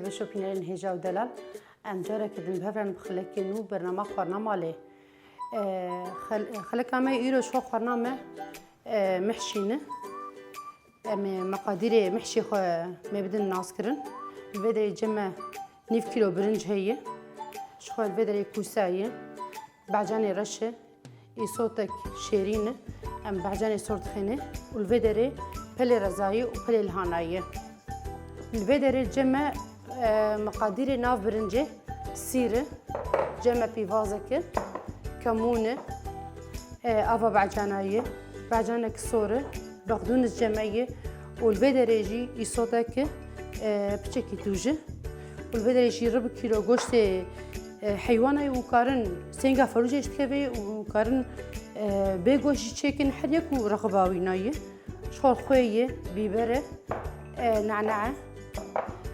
بشو بينين هجا ودلال ام جارك دم بهفن بخلكي نو برنامج برنامج له خلك ما ييرو شو برنامج محشينه مقادير محشي خو ما بدنا ناسكرن الفيدري جمع 9 كيلو برنج هي شخو الفيدري كوسايه بعجاني رشه يصوتك شيرينه ام بعجاني صورت خينه والفيدري بلي رزاي وبلي الهانايه الفيدري جمع مقادير ناف برنجه سيره جمع بيفازك كمونه افا بعجانايه بعجانك صوره بقدونس جمعيه والفيدري يجي يصوتك بشكل توجه والفيدري يجي ربع كيلو goşte حيواني وكارن سينغا فروجي اشتكي وكارن بيغوشي تشيكن حريك ورغباوي نايه شخور خويه بيبره نعناع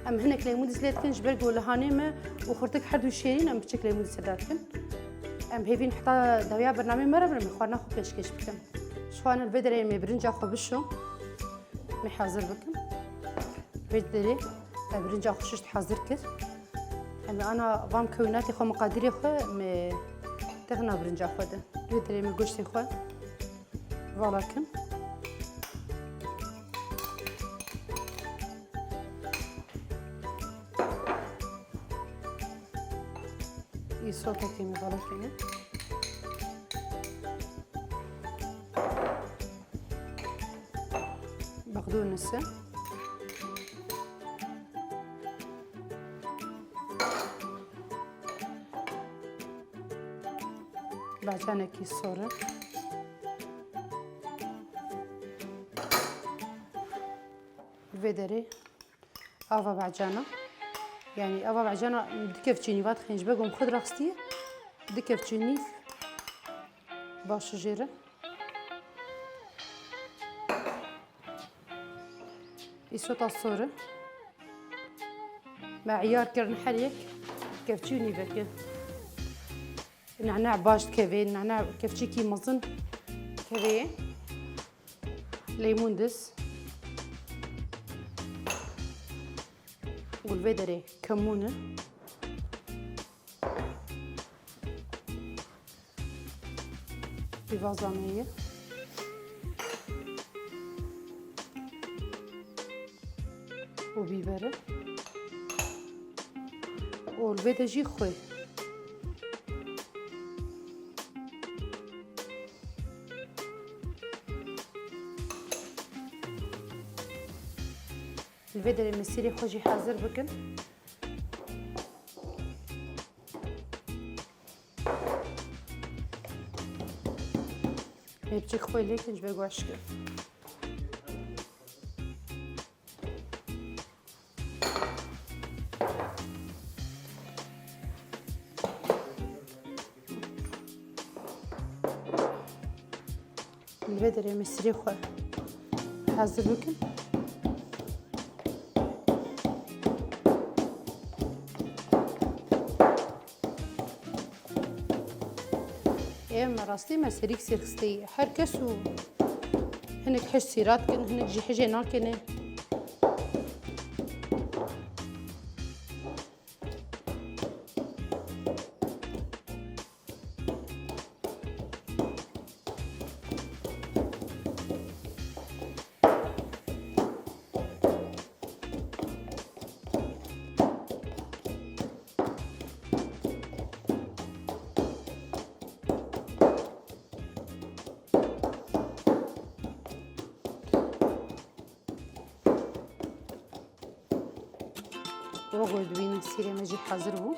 ام هناك ليمون سلاتكن جبرق ولا هانيمه وخرتك حدو شيرين ام بشكل ليمون سلاتكن ام هيفين نحطها دويا برنامج مره خوارنا خو كشكش بكم شخوان الفيدري مي برنجا خو بشو مي حاضر بكم فيدري برنجا خوشش حاضر كر انا فام كوناتي خو مقاديري خو مي تغنا برنجا خو ده فيدري مي goşte خو فوالاكن يصوتك مي فوالاكن بقدونس بعجانك الصورة الفيدري افا بعجانة يعني افا بعجانة دكف تشيني فات خنج بقوم خد رقصتي دكف تشيني باش جيرة يصوت الصورة مع عيار كرن حريك كيف تشيني بك نعناع باش كافي نعناع كيف تشيكي مزن كافي ليمون دس والفيدري كمونة بفازانية وبيبرة والفيدري جي خوي الفيدري المسيري خوجي حاضر بكن يبجيك خوي ليك نجبر قواشك الفيدري المسيري خوي حاضر بكن راستي ما سريك سيرستي حركس و هناك حش سيرات كن هناك جي حاجه ناكنه وقعد بين السيرة ماجي حاضر بو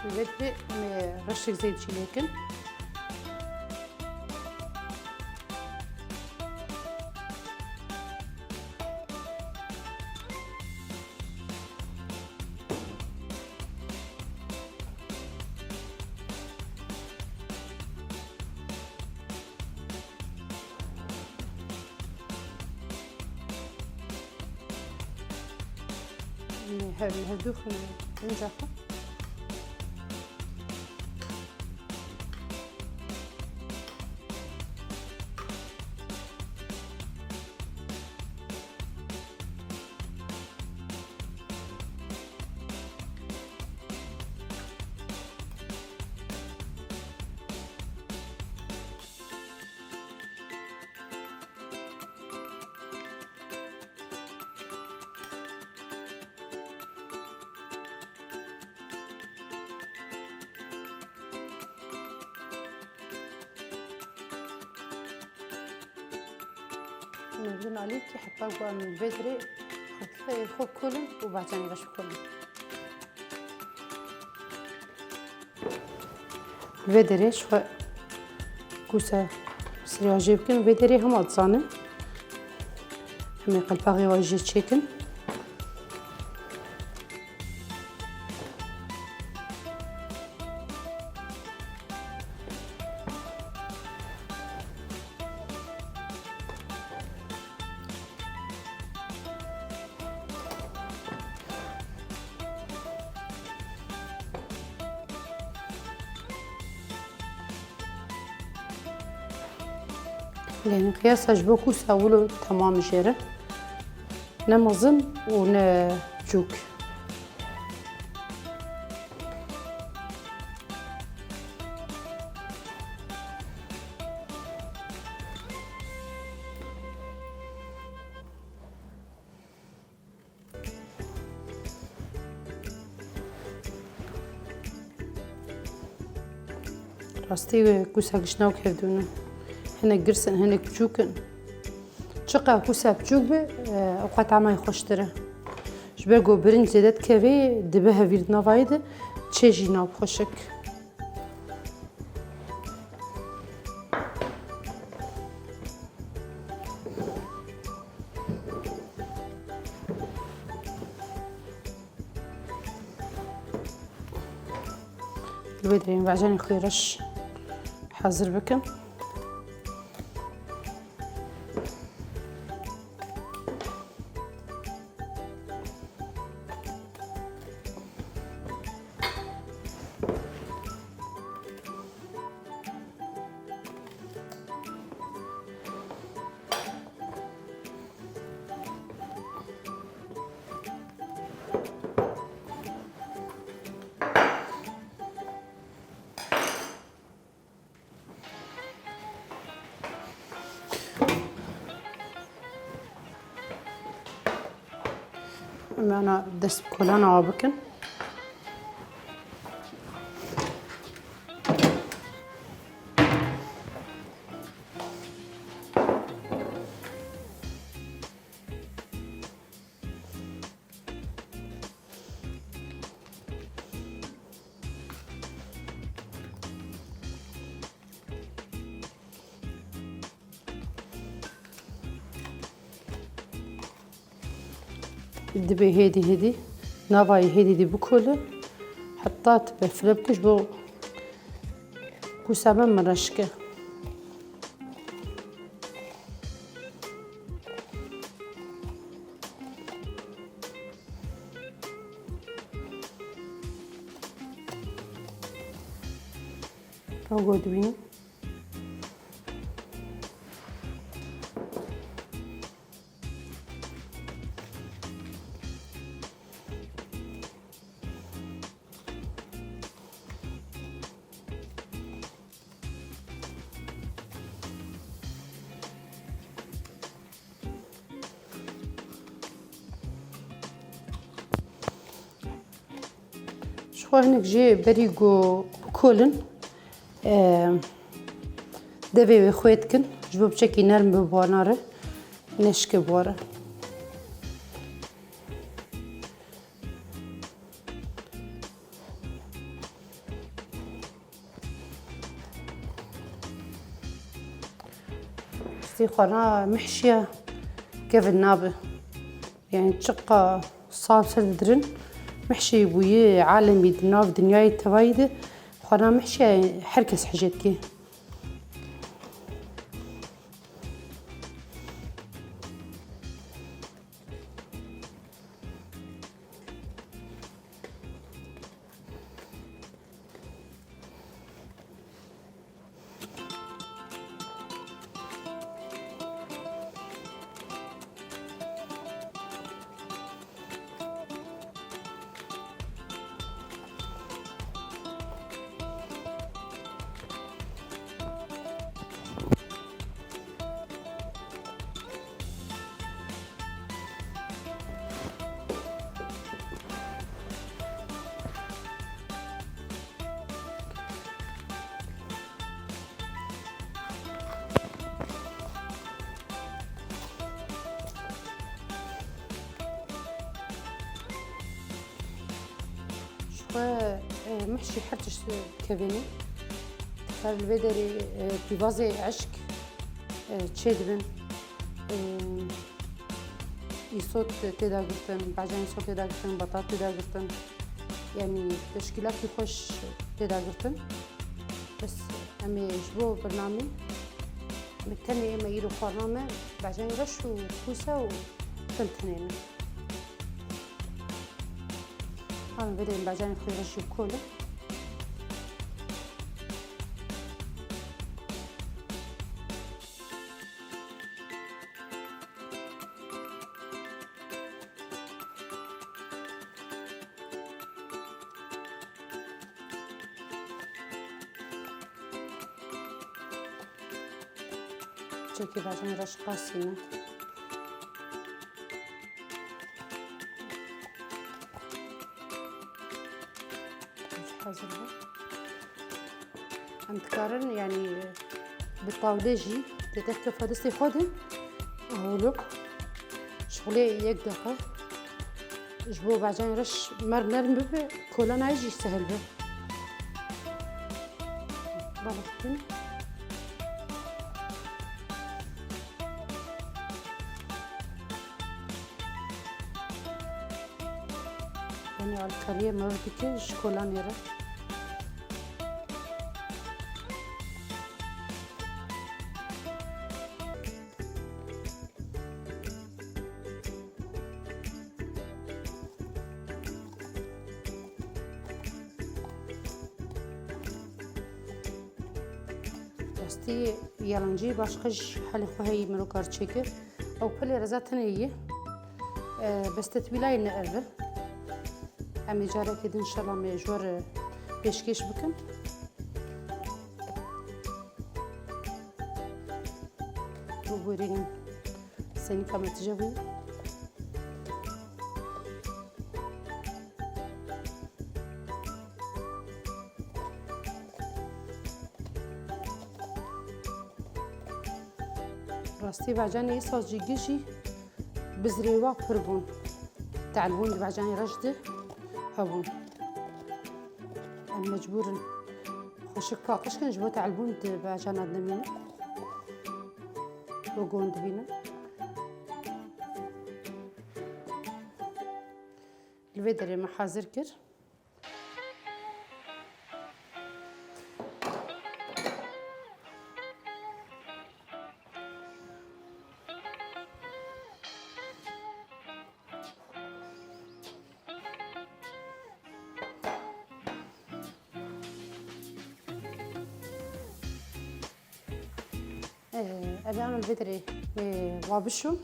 الفيدري رشك زيت شيليكن هردوخ نجاح. نزين عليك يحطها من بدري خفيفة يخو كلن وبعدين يغش كلن بدري شوي كوسة سري عجيبكن بدري هم أتصاني هم يقلبها غي واجي تشيكن يعني قياس عجبوكو ساولو تمام جيرة نمزن ونجوك راستي كوسا قشناو كيفدونا هنا قرسن هنا بجوكن شقا كوسا بجوك بي اوقات عما يخوشتره جبرقو برنج زيدت كافي دبها فيرد نافايد تشيجي ناب خوشك البدرين بعجاني خيرش حاضر بكم أنا دست كلنا عابكن دبي هدي نافاي هدي دي بكله حطات بفلبكش بو كوسامة مرشكة أقعد بيني شو هناك جي بريقو بكولن دبي بخويتكن جبو بشكي نرم ببواناره نشك بواره استيقانا محشية كيف النابه يعني تشقى صالصة درن محشي بويه عالمي دناف دنياي توايده خنا محشي حركس حاجتكي خواه محشي حرتش كبني فالبدري ببازي عشق تشدبن يصوت تدا قلتن بعدين يصوت تدا قلتن بطاط تدا قلتن يعني تشكيلات خوش تدا قلتن بس أمي جبو برنامج متني إما يرو برنامج بعدين رشوا كوسة وتنتنين أنا بدي بعدين أخذ رشوا كولا چکی بعدين رش قاسينا حاضر عم تكرر يعني بالطاولة تتحكي فادستي خودم أهولو شغلي يقدقه جبو بعدين رش مرنر ببه كلنا عايجي سهل به بابا يعني على الكاريه مرتكي شوكولاني راه راستي يالنجي باشقش حالي خوهي مرو كارتشيكي او بلي رزاتن هي بس تتبيلاي نقرب أمي جارة كده إن شاء الله مجور بيشكيش بكم وبورين سني كم تجاوي راستي بعجاني صوص جيجي بزريوا بربون تعلبون بعجاني رشده هبون أنا مجبور خشكا قش كان جبوت على البوند بعجان ادمينا وقوند بينا الفيدري ما حاضر كر أبي أعمل فيدري وابشو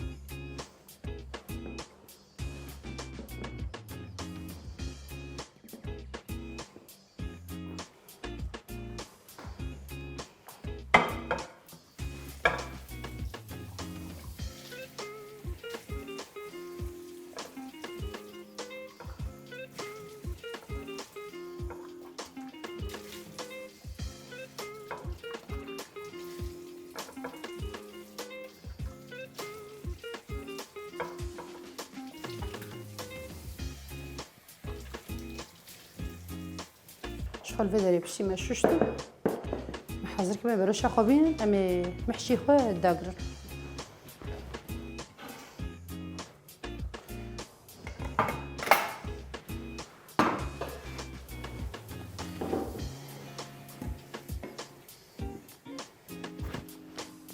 شغل فيدري بشي ما شوشتو محضر كما بروش أخوين أمي محشي خواه داقر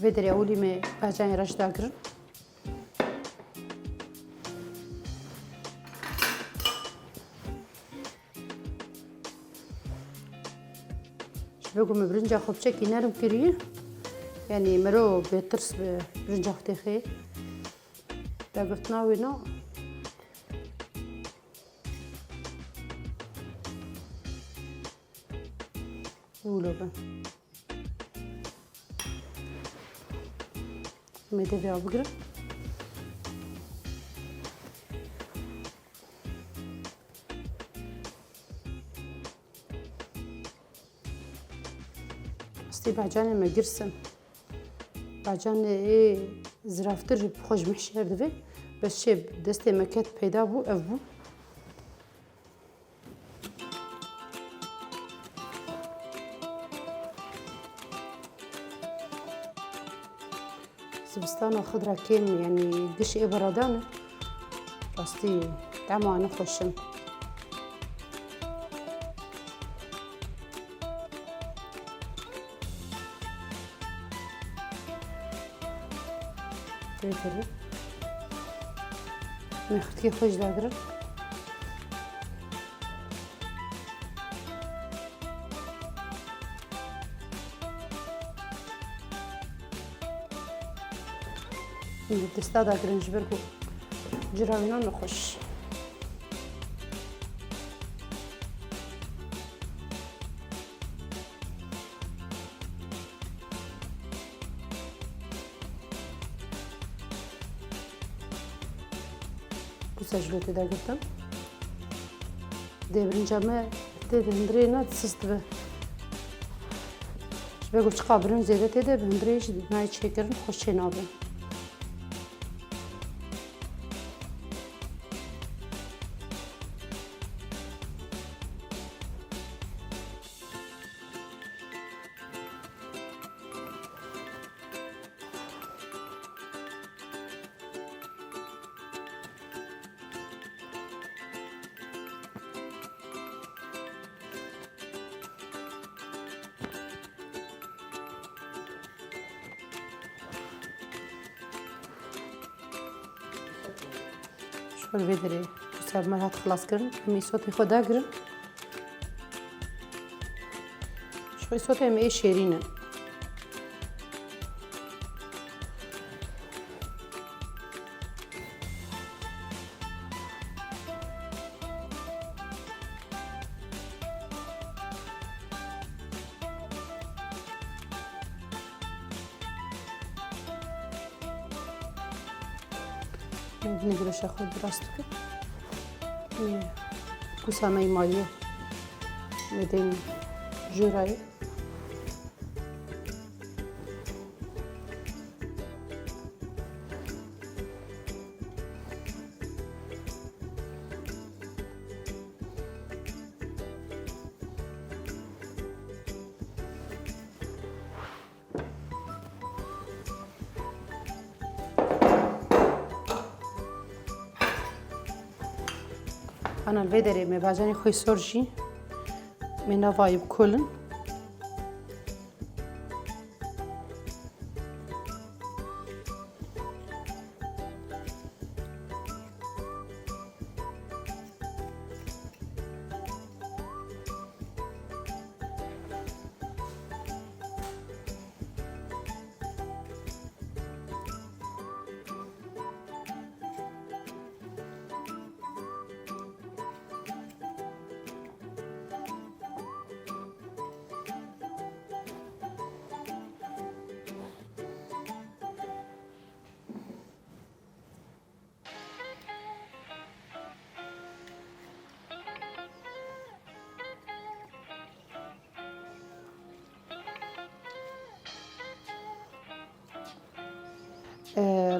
فيدري أولي ما باجاني راش داقر بقوم برنجة خوبشكي نرم كريه يعني مرو بترس برنجة ختخي داقرتنا وينا ولوبا ميدي فيها بقرة استي بعجاني ما قرسن بعجاني ايه زرافتر بخوش محشي هردفي بس شي دستي مكات بيدا بو افبو زبستان خضرة كيم يعني قش إيه بردانة راستي طعمها نخشن. تفرق ناخد كيف خوش داقرن دستا داقرن جبرقو جراوينا نخش. سجلت دا قلتم دي برنجامه تيد هندرينا تسست به شبه قلت قابرن زيادة تيد بهندريش ناي تشيكرن خوشي نابن. شغل بدري بسبب ما هتخلص كرن همي صوتي خدا كرن شوي صوتي هم ايه شيرينه نقدرش اخذ براستك كوسامي مايه بعدين جراي أنا الفيدري ما بعجاني خوي سورجي من نفايب كلن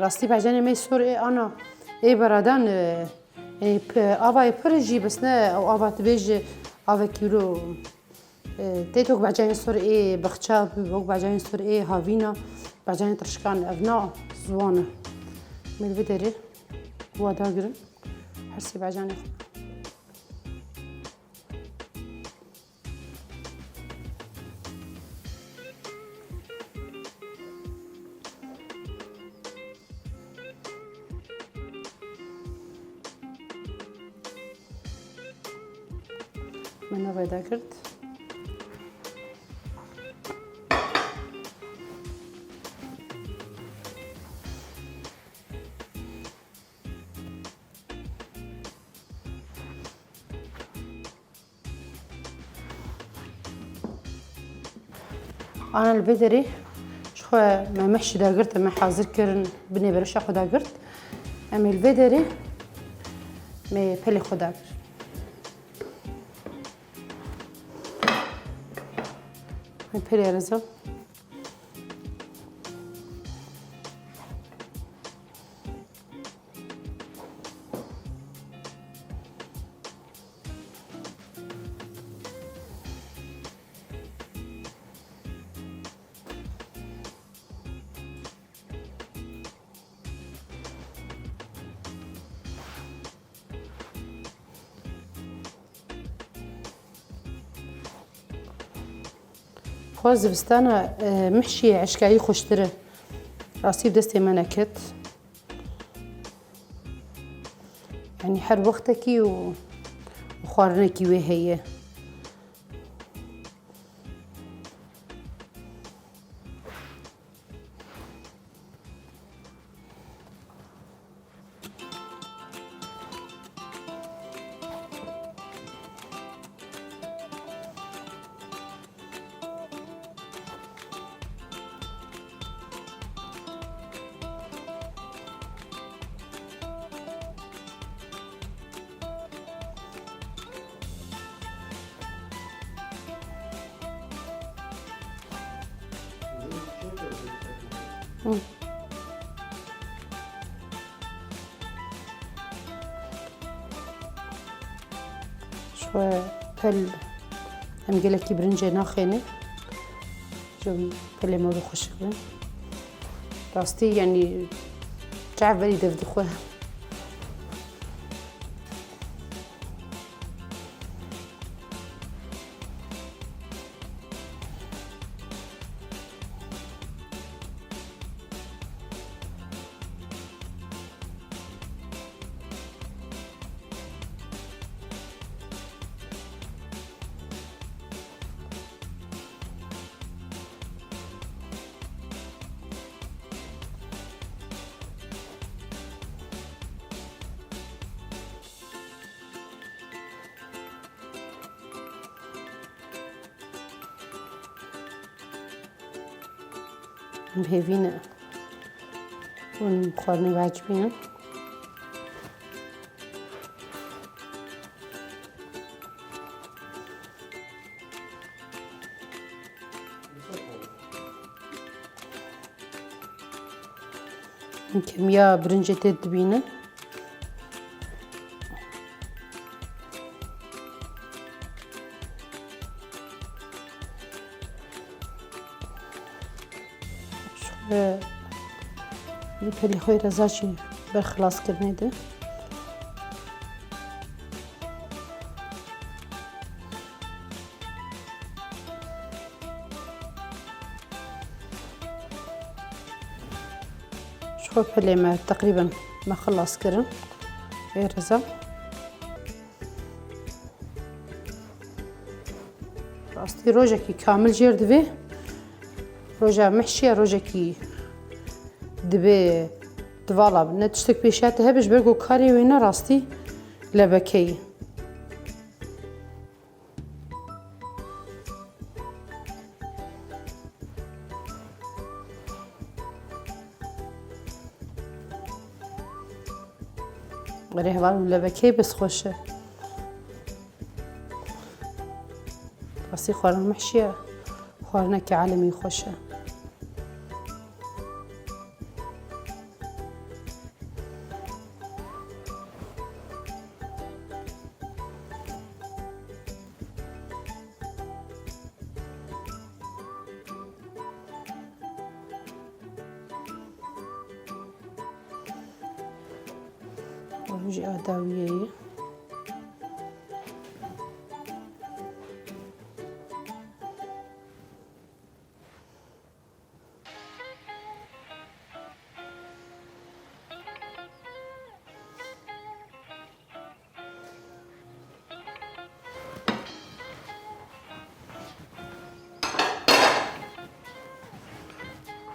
راستي بعجاني ما يصير إيه أنا إيه برادان يعني أبا برجي بس نا أو أبا تبيج أبا كيلو تيتوك بعجاني يصير إيه بخشاب بوك بعجاني يصير إيه هافينا بعجاني ترشكان أبناء زوانة من الفيدري هو داقرن حسي بعجاني من هذا كرت أنا البدري شو ما محشي داقرت ما حاضر كرن بني برش أخو داقرت أما البدري ما بلي خو داقر ما بلي رزق خواز زبستانا محشي عشقایی خوشتره راستی بدستی من اکت يعني هر وقتكي وخوارنكي وهي شوية بل هم قالك برنجة ناخينه جو بل ما بخش كلن راستي يعني تعرف بالي دفدخوها مهيفينه ونخورني بعجبينه كمية برنجة تدبينه يبهلي خوي رزاجي بالخلاص كرنيده شوف بهلي ما تقريبا ما خلص كرن غير رزا راستي روجكي كامل جير دبي روجا محشية روجكي دبي دوالا نتشتك بيشاتها بيش برقو كاري وينا راستي لبكي غري هوالو لبكي بس خوشه راستي خوارن محشية خوارنكي عالمي خوشه وجي آداوية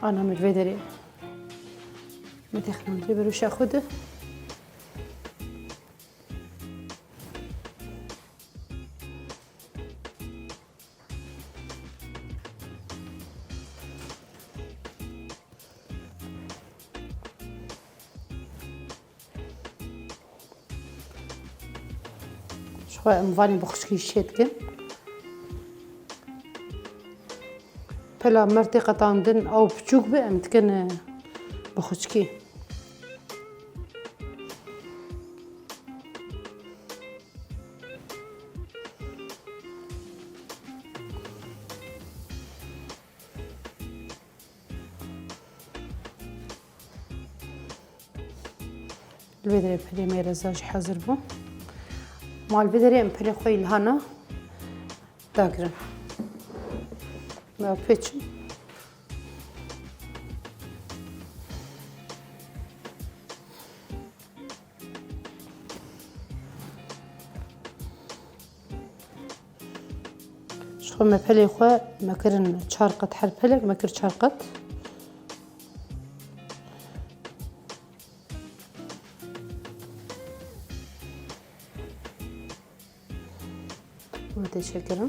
أنا متفدري متخنون دري بروش أخده شوية مفاني بخشكي شيتكن بلا مرتي قطاندن أو بچوك بقى متكن بخشكي البدري بحلي ما يرزاج حاضر بو مع البدري بحلي خوي الهنا داقرن ما بيتشم شو ما بلي خو ما كرن شارقت حل بلك ما كر شارقت متشكرة.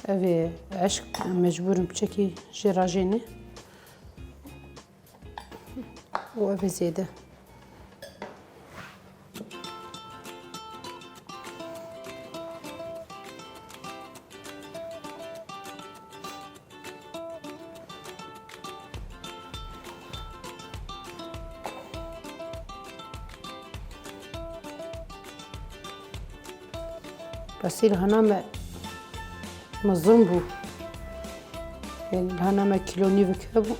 أبي عشق مجبور بشكل جراجيني وأبي زيادة بس الهنا مظلوم بو يعني الهنا ما كيلوني بكابو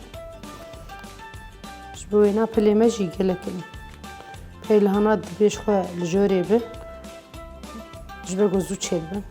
شبوينا بلي ماجي قالكن هاي الهنا دبيش خو الجوري به جبه غوزو تشيلبن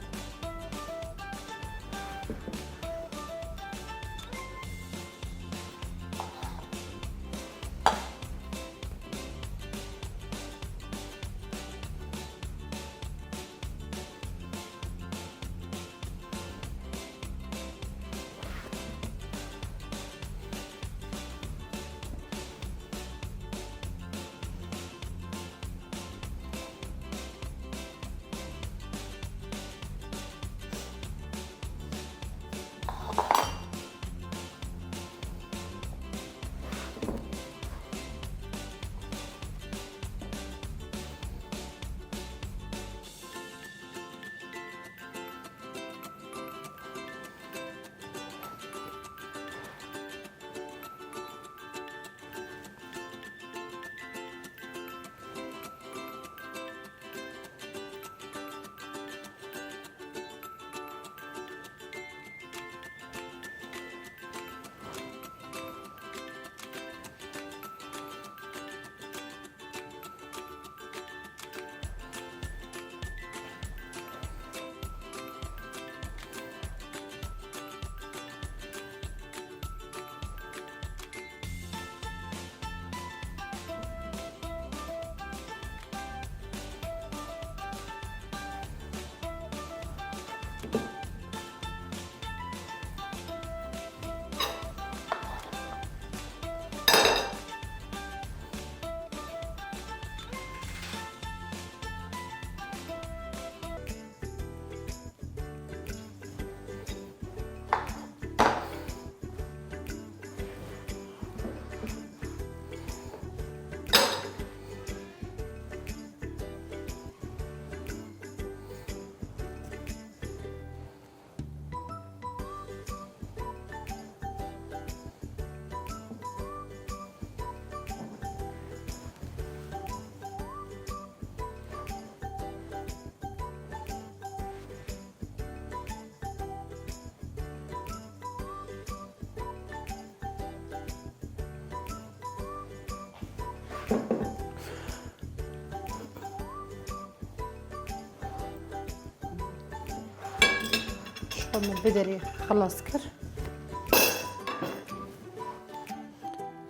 من البدري خلص كر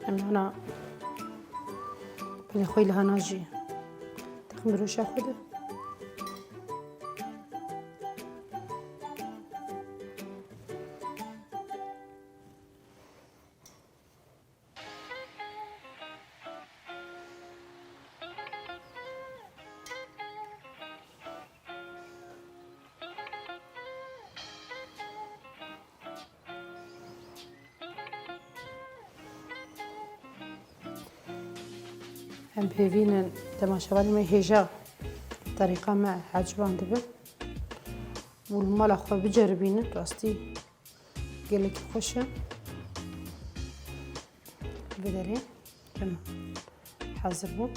أنا بلي خوي لها ناجي تخمرو شاخده هم بيفين تماشا بالي ما هيجا طريقة ما عجبان دبا والمال اخو بجربينه راستي قالك خوشه بدري تمام حاضر بو.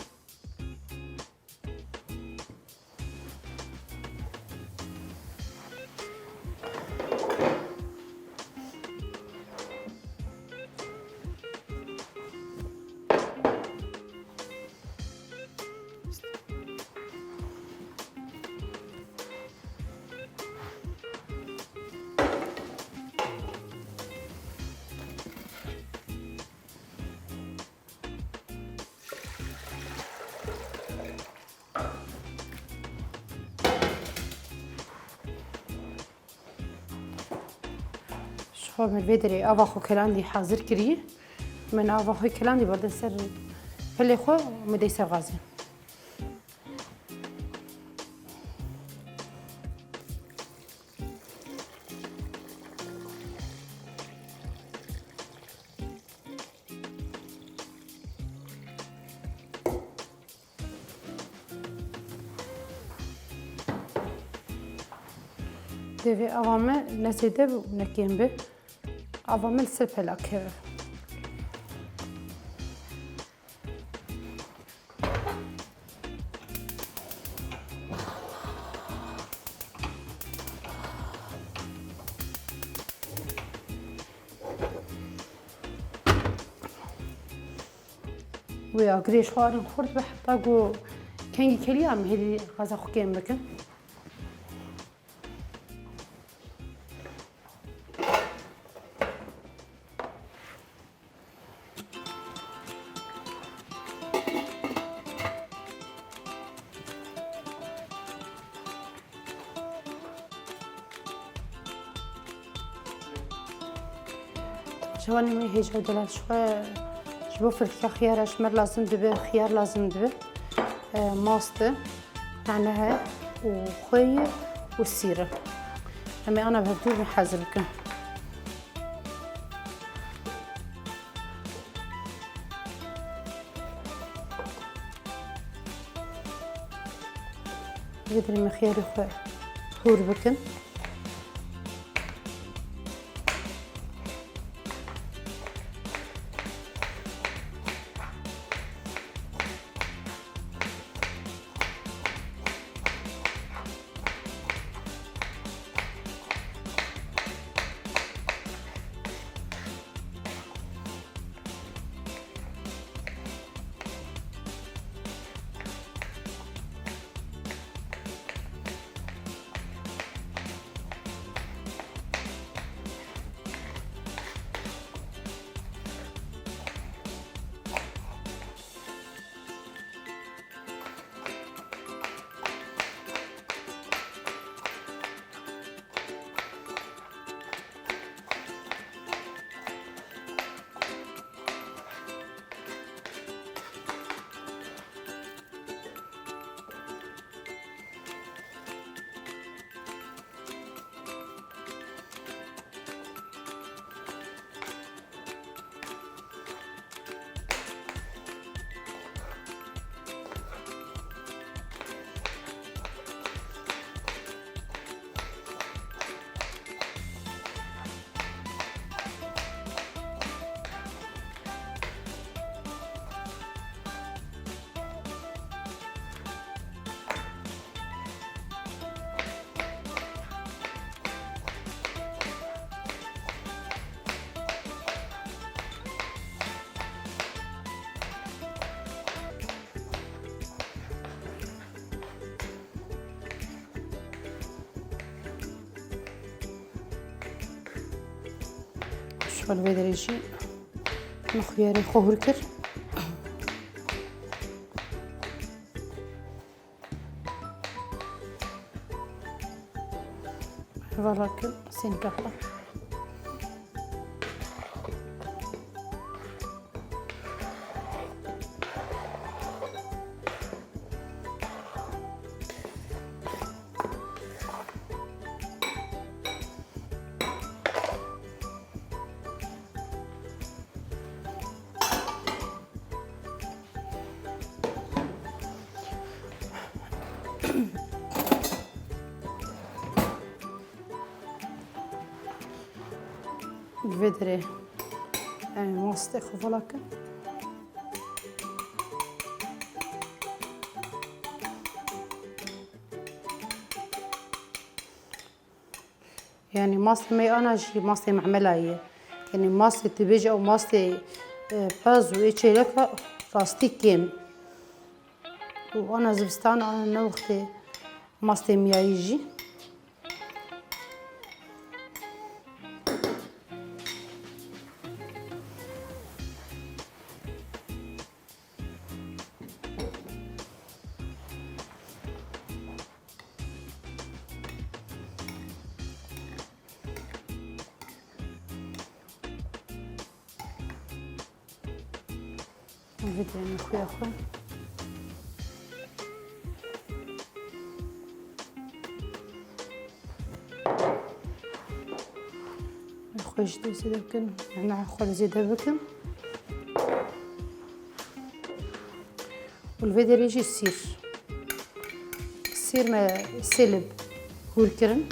شو من بدري أباخو كلاندي حاضر كريه من أباخو كلاندي برد سر فلي خو مدي سر غازي دفي أوامر نسيده نكين به أوامر سبل أكير ويا قريش خوارن خورد بحطا جو كنجي كليام هذي غازا خوكين بكن جواني ما هيج هدول شوي شبو فرتكا خيار أشمر لازم دبه خيار لازم دبه ماستة نعناع وخي والسيرة أما أنا بهدول بحازر بكن بدري ما خياري خوي خور بكن شغل بدري شي مخياري خور كر ولكن سنكحلا الفيدري ماستخ ولكن يعني ماستي مي أنا جي ماستي معملة يعني ماستي تبيج أو ماستي باز وإيشي لك راستي كيم وأنا زبستان أنا نوختي ماستي ميايجي نزيد يعني خويا خويا خويا جدي زيد بكن هنا خويا زيد بكن والفيديو يجي السير ما سلب هو الكرن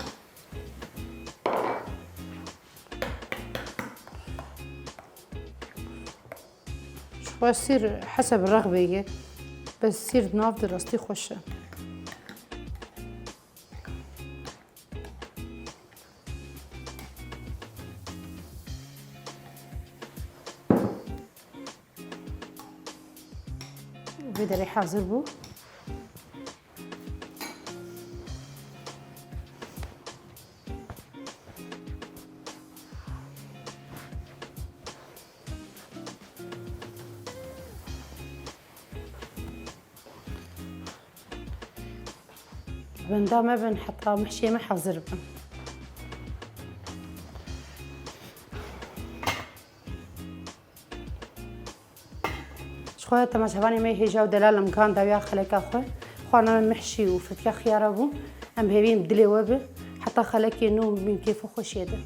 شو السير حسب الرغبة بس السير نافذ راستي خوشة بدري حاضر بو بندا ما بنحطها محشية ما حاضر بو شخويا تما شباني ما يجاو دلال مكان داويا خلك اخوي خوانا محشي وفتكا خيار ابو ام هبين بدلي وبه حتى خلك ينوم من كيف خوش يده